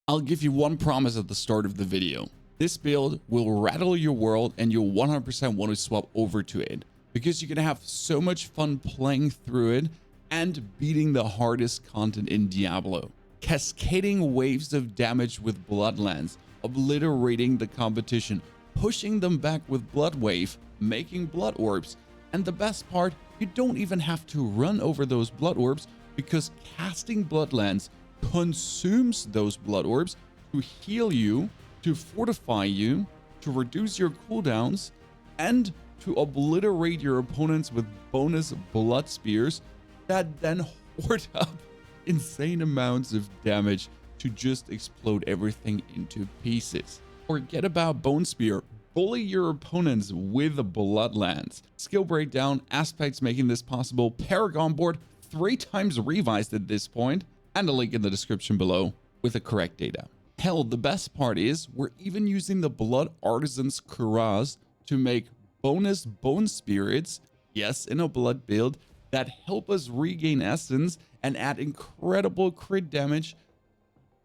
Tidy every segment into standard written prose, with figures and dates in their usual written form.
I'll give you one promise at the start of the video. This build will rattle your world and you'll 100% want to swap over to it because you're going to have so much fun playing through it and beating the hardest content in Diablo. Cascading waves of damage with Bloodlands, obliterating the competition, pushing them back with Blood Wave, making Blood Orbs, and the best part, you don't even have to run over those Blood Orbs because casting Bloodlands consumes those Blood Orbs to heal you, to fortify you, to reduce your cooldowns, and to obliterate your opponents with bonus Blood Spears that then hoard up insane amounts of damage to just explode everything into pieces. Forget about Bone Spear. Bully your opponents with the Bloodlands. Skill breakdown, aspects making this possible, Paragon board 3 times revised at this point, and a link in the description below with the correct data. Hell, the best part is we're even using the Blood Artisan's Kuraz to make bonus Bone Spirits, yes, in a blood build, that help us regain essence and add incredible crit damage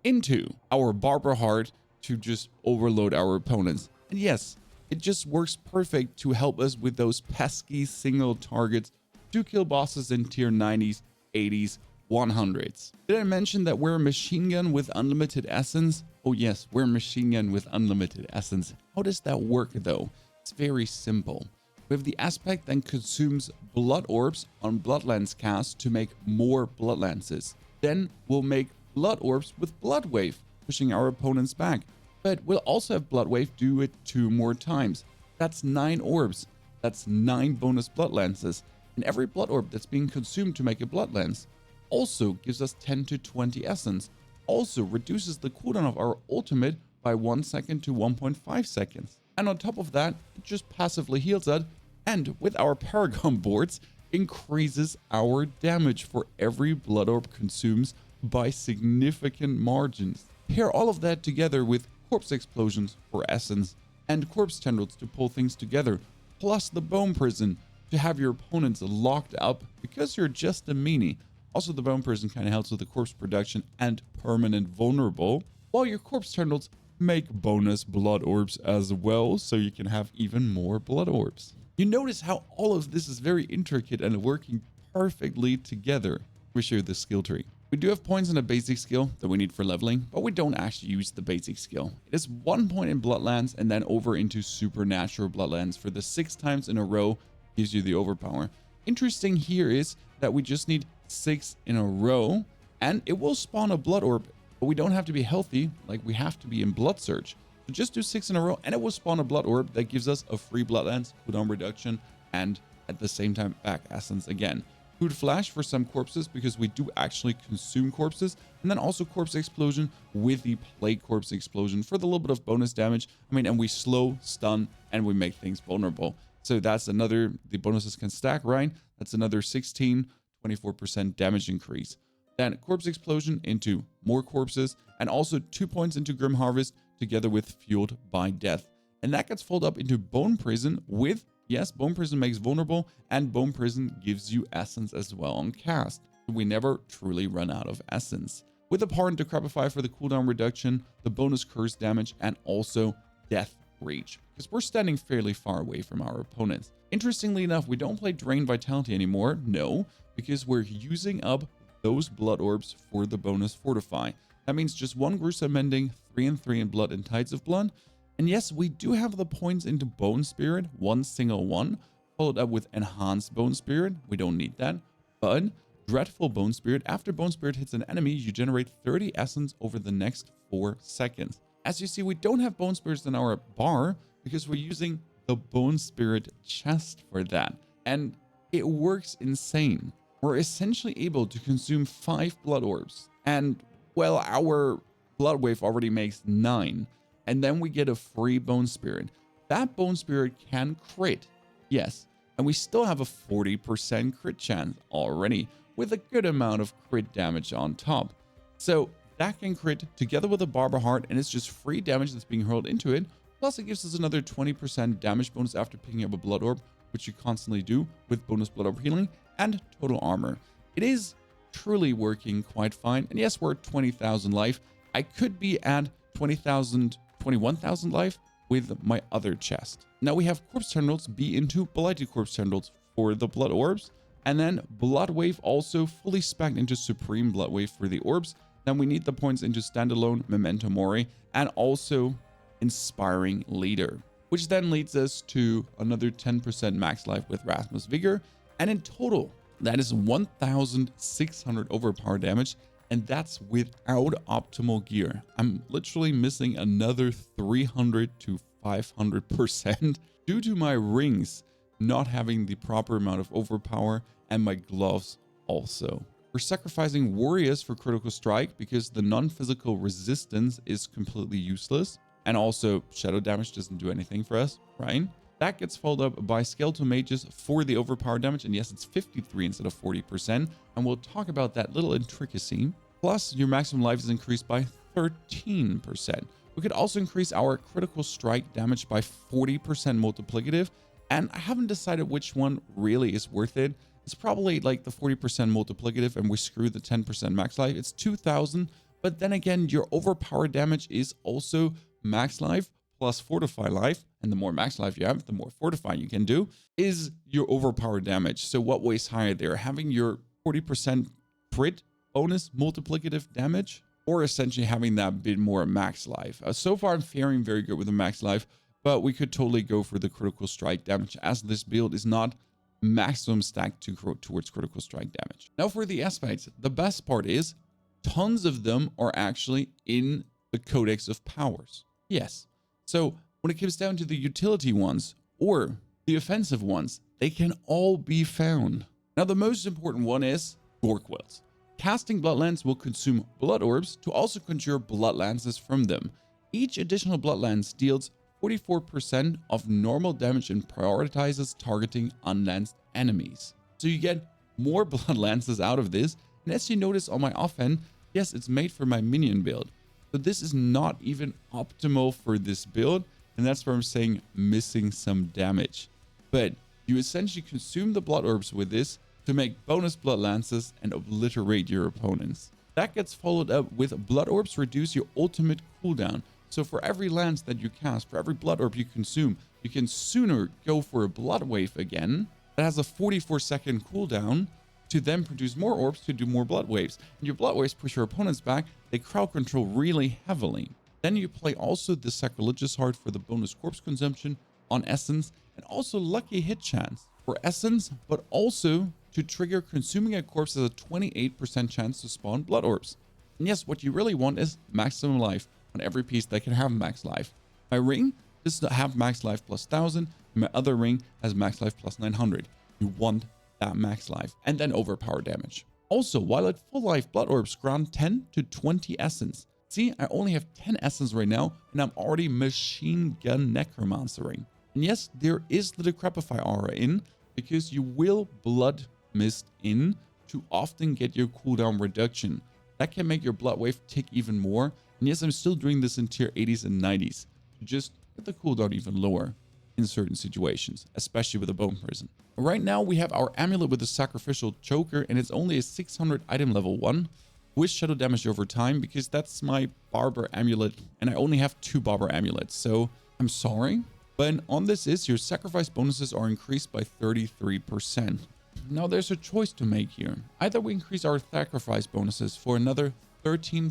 into our Barbara Heart to just overload our opponents. And yes, it just works perfect to help us with those pesky single targets to kill bosses in tier 90s, 80s, 100s. Did I mention that we're a machine gun with unlimited essence? Oh yes, we're a machine gun with unlimited essence. How does that work though? It's very simple. We have the aspect that consumes blood orbs on Bloodlands cast to make more Bloodlances. Then we'll make blood orbs with Blood Wave, pushing our opponents back. But we'll also have Blood Wave do it 2 more times. That's 9 orbs. That's 9 bonus Bloodlances. And every blood orb that's being consumed to make a Bloodlance also gives us 10 to 20 essence. Also reduces the cooldown of our ultimate by 1 second to 1.5 seconds. And on top of that, it just passively heals us. And with our Paragon boards, increases our damage for every blood orb consumes by significant margins. Pair all of that together with corpse explosions for essence and corpse tendrils to pull things together, plus the bone prison to have your opponents locked up because you're just a meanie. Also, the bone prison kind of helps with the corpse production and permanent vulnerable, while your corpse tendrils make bonus blood orbs as well, so you can have even more blood orbs. You notice how all of this is very intricate and working perfectly together. We share the skill tree. We do have points in a basic skill that we need for leveling, but we don't actually use the basic skill. It is 1 point in Bloodlands and then over into Supernatural Bloodlands for the 6 times in a row, gives you the overpower. Interesting here is that we just need 6 in a row and it will spawn a blood orb, but we don't have to be healthy, like we have to be in Blood Surge. So just do 6 in a row and it will spawn a blood orb that gives us a free Bloodlands, cooldown reduction, and at the same time back essence again. Food Flash for some corpses because we do actually consume corpses, and then also Corpse Explosion with the Plague Corpse Explosion for the little bit of bonus damage. I mean, and we slow, stun, and we make things vulnerable. So that's another, the bonuses can stack, right? That's another 24% damage increase. Then Corpse Explosion into more corpses, and also 2 points into Grim Harvest together with Fueled by Death. And that gets folded up into Bone Prison with, yes, Bone Prison makes vulnerable, and Bone Prison gives you essence as well on cast. We never truly run out of essence. With a Pardon Decrepify for the cooldown reduction, the bonus curse damage, and also Death Reach, because we're standing fairly far away from our opponents. Interestingly enough, we don't play Drain Vitality anymore, no, because we're using up those blood orbs for the bonus Fortify. That means just 1 gruesome mending, 3 and 3 in blood and Tides of Blood. And yes, we do have the points into Bone Spirit, 1 single one, followed up with Enhanced Bone Spirit. We don't need that. But Dreadful Bone Spirit, after Bone Spirit hits an enemy, you generate 30 essence over the next 4 seconds. As you see, we don't have Bone Spirits in our bar because we're using the Bone Spirit chest for that. And it works insane. We're essentially able to consume 5 blood orbs. And, well, our blood wave already makes 9. And then we get a free Bone Spirit. That Bone Spirit can crit, yes, and we still have a 40% crit chance already with a good amount of crit damage on top. So that can crit together with a Barbara Heart, and it's just free damage that's being hurled into it. Plus it gives us another 20% damage bonus after picking up a Blood Orb, which you constantly do with bonus Blood Orb healing and total armor. It is truly working quite fine. And yes, we're at 20,000 life. I could be at 20,000, 21,000 life with my other chest. Now we have corpse terminals be into blighted corpse terminals for the blood orbs, and then blood wave also fully specced into supreme blood wave for the orbs. Then we need the points into standalone memento mori and also inspiring leader, which then leads us to another 10% max life with Rasmus Vigor. And in total, that is 1,600 overpower damage. And that's without optimal gear. I'm literally missing another 300 to 500% due to my rings not having the proper amount of overpower and my gloves also. We're sacrificing warriors for critical strike because the non-physical resistance is completely useless. And also shadow damage doesn't do anything for us, right? That gets followed up by skeletal mages for the overpower damage. And yes, it's 53 instead of 40%. And we'll talk about that little intricacy. Plus, your maximum life is increased by 13%. We could also increase our critical strike damage by 40% multiplicative. And I haven't decided which one really is worth it. It's probably like the 40% multiplicative and we screw the 10% max life. It's 2,000. But then again, your overpower damage is also max life plus fortify life. And the more max life you have, the more fortify you can do is your overpower damage. So what weighs higher there? Having your 40% crit bonus multiplicative damage, or essentially having that bit more max life. So far I'm faring very good with the max life, but we could totally go for the critical strike damage as this build is not maximum stacked towards critical strike damage. Now for the aspects, the best part is tons of them are actually in the codex of powers. Yes. So when it comes down to the utility ones or the offensive ones, they can all be found. Now the most important one is Gore Quills. Casting Bloodlands will consume blood orbs to also conjure blood lances from them. Each additional blood lance deals 44% of normal damage and prioritizes targeting unlanced enemies. So you get more blood lances out of this. And as you notice on my offhand, yes, it's made for my minion build, but this is not even optimal for this build. And that's where I'm saying missing some damage. But you essentially consume the blood orbs with this to make bonus blood lances and obliterate your opponents. That gets followed up with blood orbs reduce your ultimate cooldown. So for every lance that you cast, for every blood orb you consume, you can sooner go for a blood wave again that has a 44-second cooldown to then produce more orbs to do more blood waves. And your blood waves push your opponents back. They crowd control really heavily. Then you play also the Sacrilegious Heart for the bonus corpse consumption on Essence and also Lucky Hit Chance for Essence, but also to trigger consuming a corpse has a 28% chance to spawn blood orbs. And yes, what you really want is maximum life on every piece that can have max life. My ring does not have max life plus 1,000. My other ring has max life plus 900. You want that max life and then overpower damage. Also, while at full life, blood orbs grant 10 to 20 essence. See, I only have 10 essence right now and I'm already machine gun necromancering. And yes, there is the Decrepify aura in because you will blood mist in to often get your cooldown reduction. That can make your blood wave tick even more. And yes, I'm still doing this in tier 80s and 90s to just get the cooldown even lower in certain situations, especially with a bone prison. Right now we have our amulet with the sacrificial choker and it's only a 600 item level 1 with shadow damage over time because that's my barber amulet and I only have 2 barber amulets. So I'm sorry, but on this is your sacrifice bonuses are increased by 33%. Now there's a choice to make here. Either we increase our sacrifice bonuses for another 13%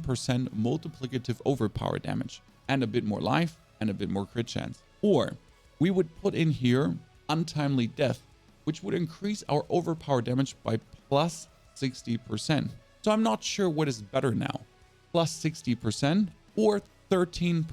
multiplicative overpower damage and a bit more life and a bit more crit chance, or we would put in here untimely death, which would increase our overpower damage by plus 60%. So I'm not sure what is better now, plus 60% or 13%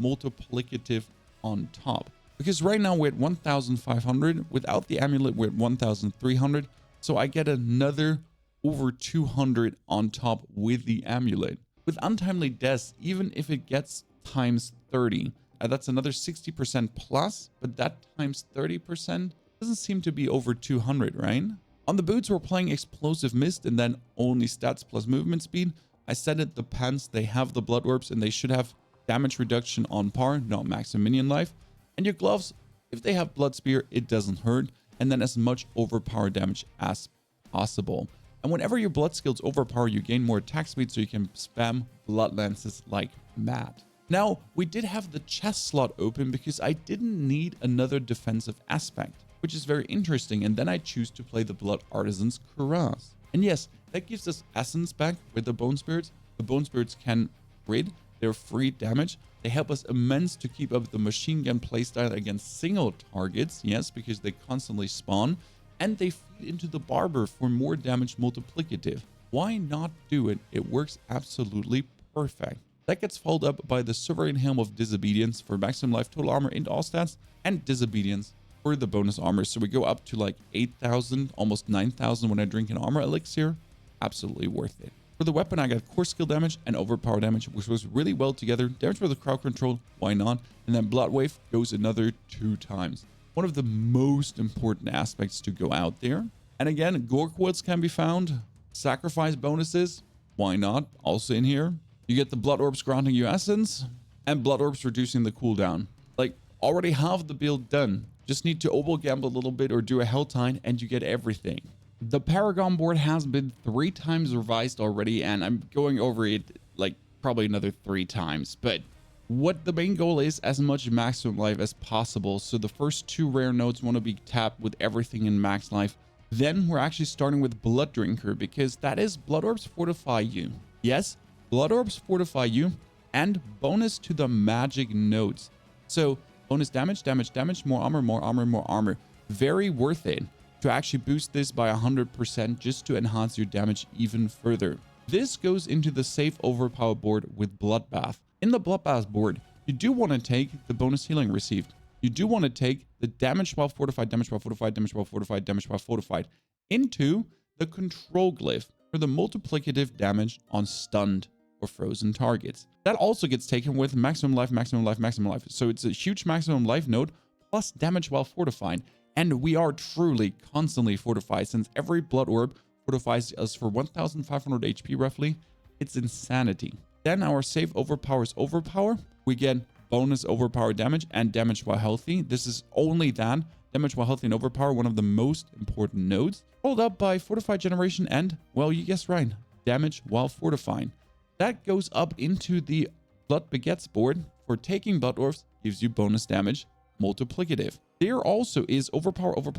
multiplicative on top. Because right now we're at 1,500. Without the amulet, we're at 1,300. So I get another over 200 on top with the amulet. With untimely deaths, even if it gets times 30, that's another 60% plus, but that times 30% doesn't seem to be over 200, right? On the boots, we're playing Explosive Mist and then only stats plus movement speed. I said it, the pants, they have the blood orbs and they should have damage reduction on par, not maximum minion life. And your gloves, if they have blood spear, it doesn't hurt. And then as much overpower damage as possible. And whenever your blood skills overpower, you gain more attack speed, so you can spam blood lances like mad. Now, we did have the chest slot open because I didn't need another defensive aspect, which is very interesting, and then I choose to play the Blood Artisan's Cuirass. And yes, that gives us essence back with the Bone Spirits. The Bone Spirits can crit, they're free damage. They help us immense to keep up the machine gun playstyle against single targets, yes, because they constantly spawn. And they feed into the Barber for more damage multiplicative. Why not do it? It works absolutely perfect. That gets followed up by the Sovereign Helm of Disobedience for maximum life, total armor, and all stats, and Disobedience for the bonus armor. So we go up to like 8,000, almost 9,000 when I drink an armor elixir. Absolutely worth it. For the weapon, I got core skill damage and overpower damage, which was really well together. Damage for the crowd control, why not? And then Blood Wave goes another 2 times. One of the most important aspects to go out there. And again, Gorkwoods can be found. Sacrifice bonuses, why not? Also in here. You get the Blood Orbs granting you essence, and Blood Orbs reducing the cooldown. Like, already half the build done. Just need to oboe gamble a little bit or do a Helltine, and you get everything. The Paragon board has been 3 times revised already, and I'm going over it like probably another 3 times. But what the main goal is, as much maximum life as possible. So the first 2 rare nodes want to be tapped with everything in max life. Then we're actually starting with Blood Drinker, because that is Blood Orbs fortify you. Yes, Blood Orbs fortify you, and bonus to the magic nodes. So bonus damage, damage, damage, more armor, more armor, more armor. Very worth it to actually boost this by 100% just to enhance your damage even further. This goes into the safe overpower board with Bloodbath. In the Bloodbath board, you do want to take the bonus healing received. You do want to take the damage while fortified, damage while fortified, damage while fortified, damage while fortified into the control glyph for the multiplicative damage on stunned or frozen targets. That also gets taken with maximum life, maximum life, maximum life. So it's a huge maximum life node plus damage while fortified. And we are truly constantly fortified, since every blood orb fortifies us for 1,500 HP roughly. It's insanity. Then our save overpowers overpower. We get bonus overpower damage and damage while healthy. This is only that. Damage while healthy and overpower, one of the most important nodes. Followed up by fortified generation and, well, you guessed right, damage while fortifying. That goes up into the Blood Begets board for taking blood orbs, gives you bonus damage multiplicative. There also is overpower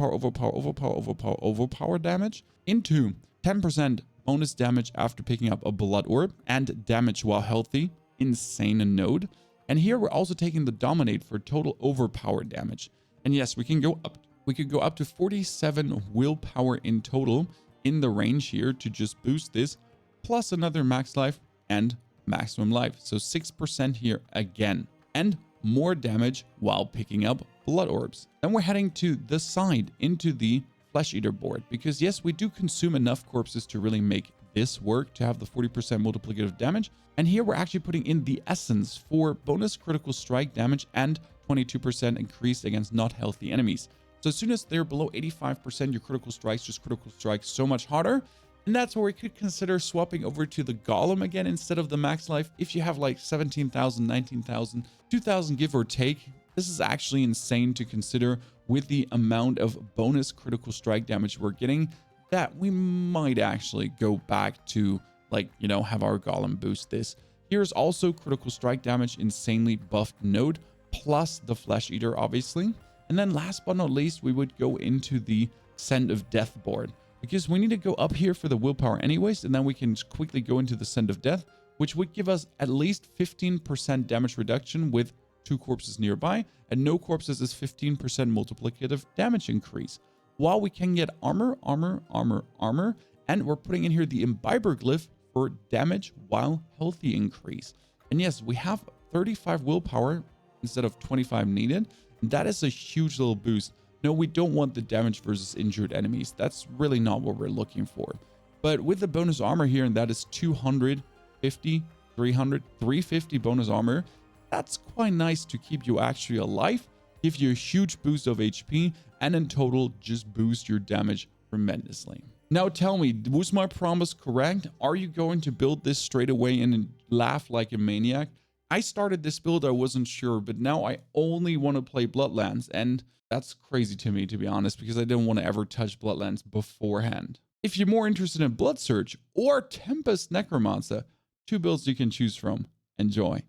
damage into 10% bonus damage after picking up a blood orb and damage while healthy. Insane node. And here we're also taking the dominate for total overpower damage. And yes, we can go up. We could go up to 47 willpower in total in the range here to just boost this, plus another max life and maximum life. So 6% here again, and more damage while picking up blood orbs. Then we're heading to the side into the Flesh Eater board, because yes, we do consume enough corpses to really make this work, to have the 40% multiplicative damage. And here we're actually putting in the essence for bonus critical strike damage and 22% increase against not healthy enemies. So as soon as they're below 85%, your critical strikes just critical strike so much harder. And that's where we could consider swapping over to the Golem again instead of the max life. If you have like 17,000, 19,000, 2,000 give or take, this is actually insane to consider with the amount of bonus critical strike damage we're getting, that we might actually go back to, like, you know, have our Golem boost this. Here's also critical strike damage, insanely buffed node, plus the Flesh Eater, obviously. And then last but not least, we would go into the Scent of Death board, because we need to go up here for the willpower anyways, and then we can quickly go into the Scent of Death, which would give us at least 15% damage reduction with 2 corpses nearby, and no corpses is 15% multiplicative damage increase. While we can get armor, and we're putting in here the Imbiber glyph for damage while healthy increase. And yes, we have 35 willpower instead of 25 needed. That is a huge little boost. No, we don't want the damage versus injured enemies. That's really not what we're looking for. But with the bonus armor here, and that is 250, 300, 350 bonus armor, that's quite nice to keep you actually alive, give you a huge boost of HP, and in total, just boost your damage tremendously. Now tell me, was my promise correct? Are you going to build this straight away and laugh like a maniac? I started this build, I wasn't sure, but now I only want to play Bloodlands, and that's crazy to me, to be honest, because I didn't want to ever touch Bloodlands beforehand. If you're more interested in Blood Surge or Tempest Necromancer, two builds you can choose from. Enjoy.